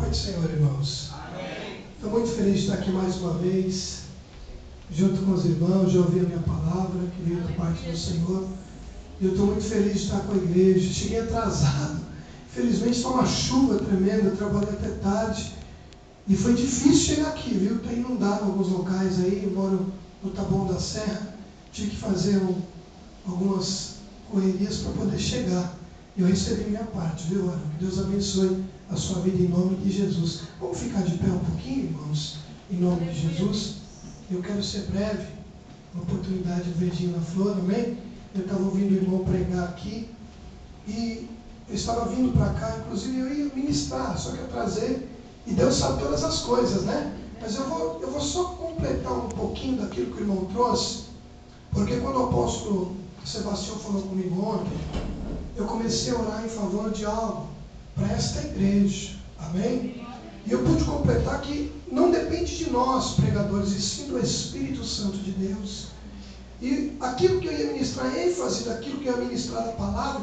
Pai do Senhor, irmãos. Amém. Estou muito feliz de estar aqui mais uma vez, junto com os irmãos, de ouvir a minha palavra, que veio da parte do Senhor. E eu estou muito feliz de estar com a igreja. Cheguei atrasado. Infelizmente está uma chuva tremenda, eu trabalhei até tarde. E foi difícil chegar aqui, viu? Está inundado em alguns locais aí. Eu moro no Taboão da Serra. Tive que fazer algumas correrias para poder chegar. E eu recebi minha parte, viu, Ana? Que Deus abençoe a sua vida em nome de Jesus. Vamos ficar de pé um pouquinho, irmãos, em nome de Jesus. Eu quero ser breve, uma oportunidade de verdinho na flor, amém? Eu estava ouvindo o irmão pregar aqui e eu estava vindo para cá, inclusive eu ia ministrar, só que eu atrasei e Deus sabe todas as coisas, né? Mas eu vou só completar um pouquinho daquilo que o irmão trouxe, porque quando o apóstolo Sebastião falou comigo ontem, eu comecei a orar em favor de algo para esta igreja, amém? E eu pude completar que não depende de nós, pregadores, e sim do Espírito Santo de Deus. E aquilo que eu ia ministrar, ênfase daquilo que eu ia ministrar da palavra,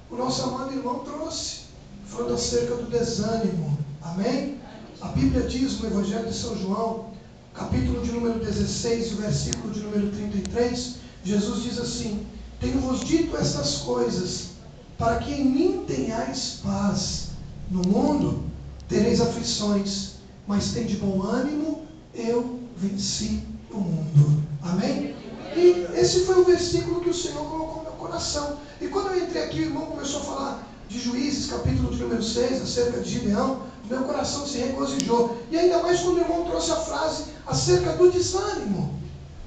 o nosso amado irmão trouxe, falando acerca do desânimo, amém? A Bíblia diz no Evangelho de São João, capítulo de número 16, o versículo de número 33, Jesus diz assim: tenho-vos dito estas coisas, para que em mim tenhais paz. No mundo tereis aflições, mas tende bom ânimo, eu venci o mundo. Amém? E esse foi o versículo que o Senhor colocou no meu coração. E quando eu entrei aqui, o irmão começou a falar de Juízes, capítulo de número 6, acerca de Gideão, meu coração se regozijou. E ainda mais quando o irmão trouxe a frase acerca do desânimo.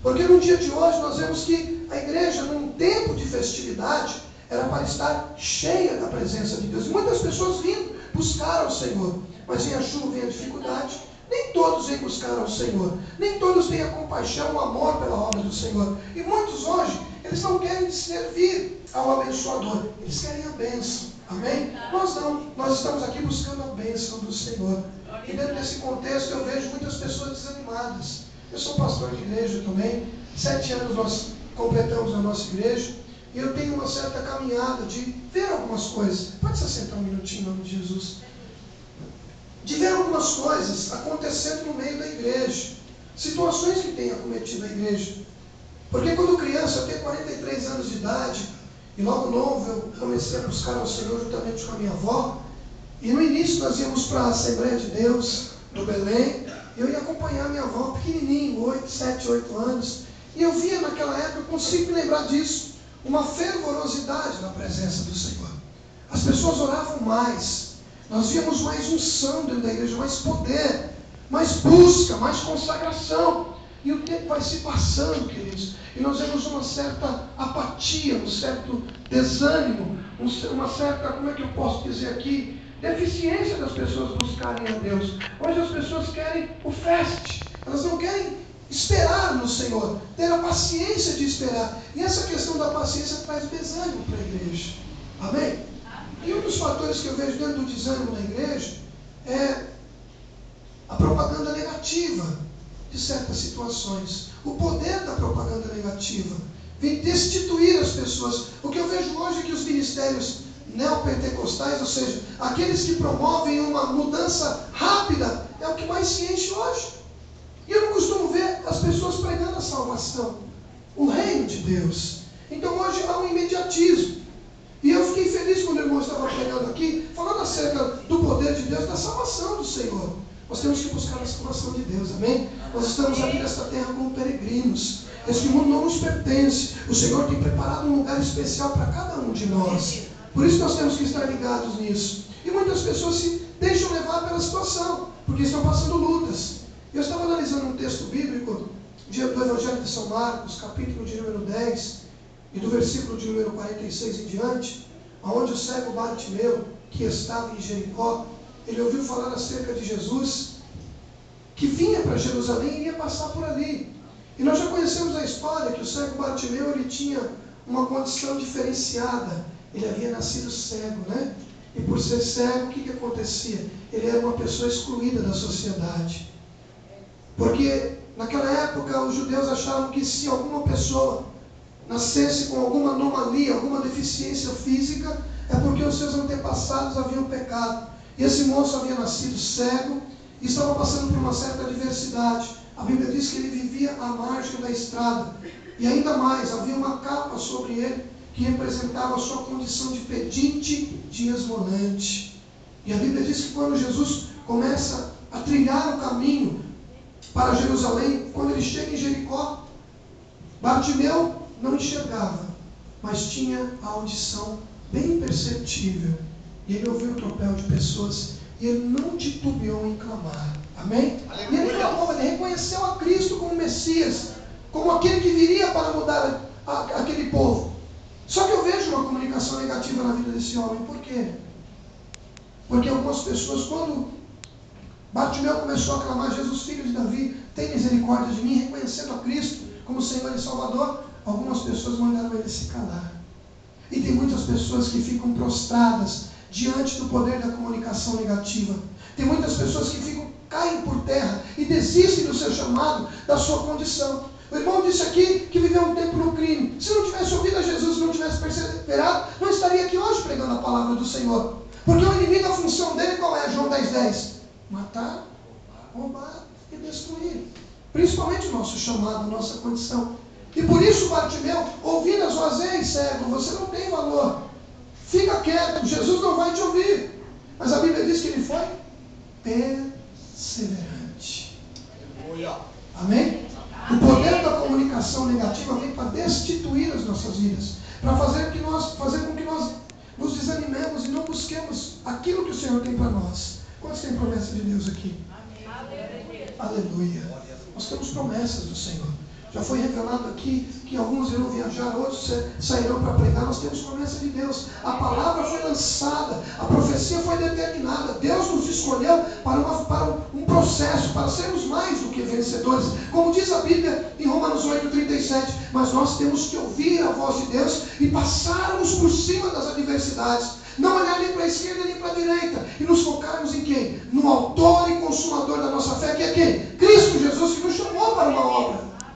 Porque no dia de hoje nós vemos que a igreja, num tempo de festividade, era para estar cheia da presença de Deus. E muitas pessoas vindo buscar ao Senhor. Mas vem a chuva, vem a dificuldade. Nem todos vêm buscar ao Senhor. Nem todos têm a compaixão, o amor pela obra do Senhor. E muitos hoje, eles não querem servir ao abençoador. Eles querem a bênção. Amém? Nós não. Nós estamos aqui buscando a bênção do Senhor. E dentro desse contexto eu vejo muitas pessoas desanimadas. Eu sou pastor de igreja também. 7 anos nós completamos na nossa igreja. E eu tenho uma certa caminhada de ver algumas coisas. Pode se assentar um minutinho em nome de Jesus. De ver algumas coisas acontecendo no meio da igreja. Situações que têm acometido a igreja. Porque quando criança, eu tenho 43 anos de idade, e logo novo eu comecei a buscar ao Senhor juntamente com a minha avó. E no início nós íamos para a Assembleia de Deus, do Belém. Eu ia acompanhar minha avó pequenininho, 7, 8 anos. E eu via naquela época, eu consigo me lembrar disso, uma fervorosidade na presença do Senhor. As pessoas oravam mais. Nós víamos mais unção dentro da igreja, mais poder, mais busca, mais consagração. E o tempo vai se passando, queridos. E nós vemos uma certa apatia, um certo desânimo, uma certa, como é que eu posso dizer aqui, deficiência das pessoas buscarem a Deus. Hoje as pessoas querem o fast. Elas não querem esperar no Senhor, ter a paciência de esperar. E essa questão da paciência traz desânimo para a igreja. Amém? E um dos fatores que eu vejo dentro do desânimo na igreja é a propaganda negativa de certas situações. O poder da propaganda negativa vem destituir as pessoas. O que eu vejo hoje é que os ministérios neopentecostais, ou seja, aqueles que promovem uma mudança rápida, é o que mais se enche hoje. E eu não costumo ver as pessoas pregando a salvação, o reino de Deus. Então hoje há um imediatismo. E eu fiquei feliz quando o irmão estava pregando aqui, falando acerca do poder de Deus, da salvação do Senhor. Nós temos que buscar a salvação de Deus, amém? Nós estamos aqui nesta terra como peregrinos. Este mundo não nos pertence. O Senhor tem preparado um lugar especial para cada um de nós. Por isso nós temos que estar ligados nisso. E muitas pessoas se deixam levar pela situação, porque estão passando lutas. Eu estava analisando um texto bíblico do Evangelho de São Marcos, capítulo de número 10, e do versículo de número 46 em diante, onde o cego Bartimeu, que estava em Jericó, ele ouviu falar acerca de Jesus, que vinha para Jerusalém e iria passar por ali. E nós já conhecemos a história que o cego Bartimeu, ele tinha uma condição diferenciada. Ele havia nascido cego, né? E por ser cego, o que acontecia? Ele era uma pessoa excluída da sociedade. Porque naquela época os judeus achavam que se alguma pessoa nascesse com alguma anomalia, alguma deficiência física, é porque os seus antepassados haviam pecado. E esse moço havia nascido cego e estava passando por uma certa adversidade. A Bíblia diz que ele vivia à margem da estrada. E ainda mais, havia uma capa sobre ele que representava a sua condição de pedinte, de esmolante. E a Bíblia diz que quando Jesus começa a trilhar o caminho para Jerusalém, quando ele chega em Jericó, Bartimeu não enxergava, mas tinha a audição bem perceptível. E ele ouviu o tropel de pessoas e ele não titubeou em clamar. Amém? E ele clamou, ele reconheceu a Cristo como Messias, como aquele que viria para mudar aquele povo. Só que eu vejo uma comunicação negativa na vida desse homem. Por quê? Porque algumas pessoas, quando Bartimeu começou a clamar, Jesus, filho de Davi, tem misericórdia de mim, reconhecendo a Cristo como Senhor e Salvador, algumas pessoas mandaram ele se calar. E tem muitas pessoas que ficam prostradas diante do poder da comunicação negativa. Tem muitas pessoas que caem por terra e desistem do seu chamado, da sua condição. O irmão disse aqui que viveu um tempo no crime. Se não tivesse ouvido a Jesus, não tivesse perseverado, não estaria aqui hoje pregando a palavra do Senhor. Porque o inimigo, a função dele qual é? João 10:10. Matar, roubar e destruir. Principalmente o nosso chamado, a nossa condição. E por isso Bartimeu, ouvindo as vozes, ei cego, você não tem valor. Fica quieto, Jesus não vai te ouvir. Mas a Bíblia diz que ele foi perseverante. Amém? O poder da comunicação negativa vem para destituir as nossas vidas, para fazer com que nós nos desanimemos e não busquemos aquilo que o Senhor tem para nós. Quantos têm promessa de Deus aqui? Aleluia. Aleluia. Nós temos promessas do Senhor. Já foi revelado aqui que alguns irão viajar, outros sairão para pregar. Nós temos promessa de Deus. A palavra foi lançada, a profecia foi determinada. Deus nos escolheu para um processo, para sermos mais do que vencedores. Como diz a Bíblia em Romanos 8:37, mas nós temos que ouvir a voz de Deus e passarmos por cima das adversidades. Não olhar nem para a esquerda nem para a direita. E nos focarmos em quem? No autor e consumador da nossa fé, que é quem?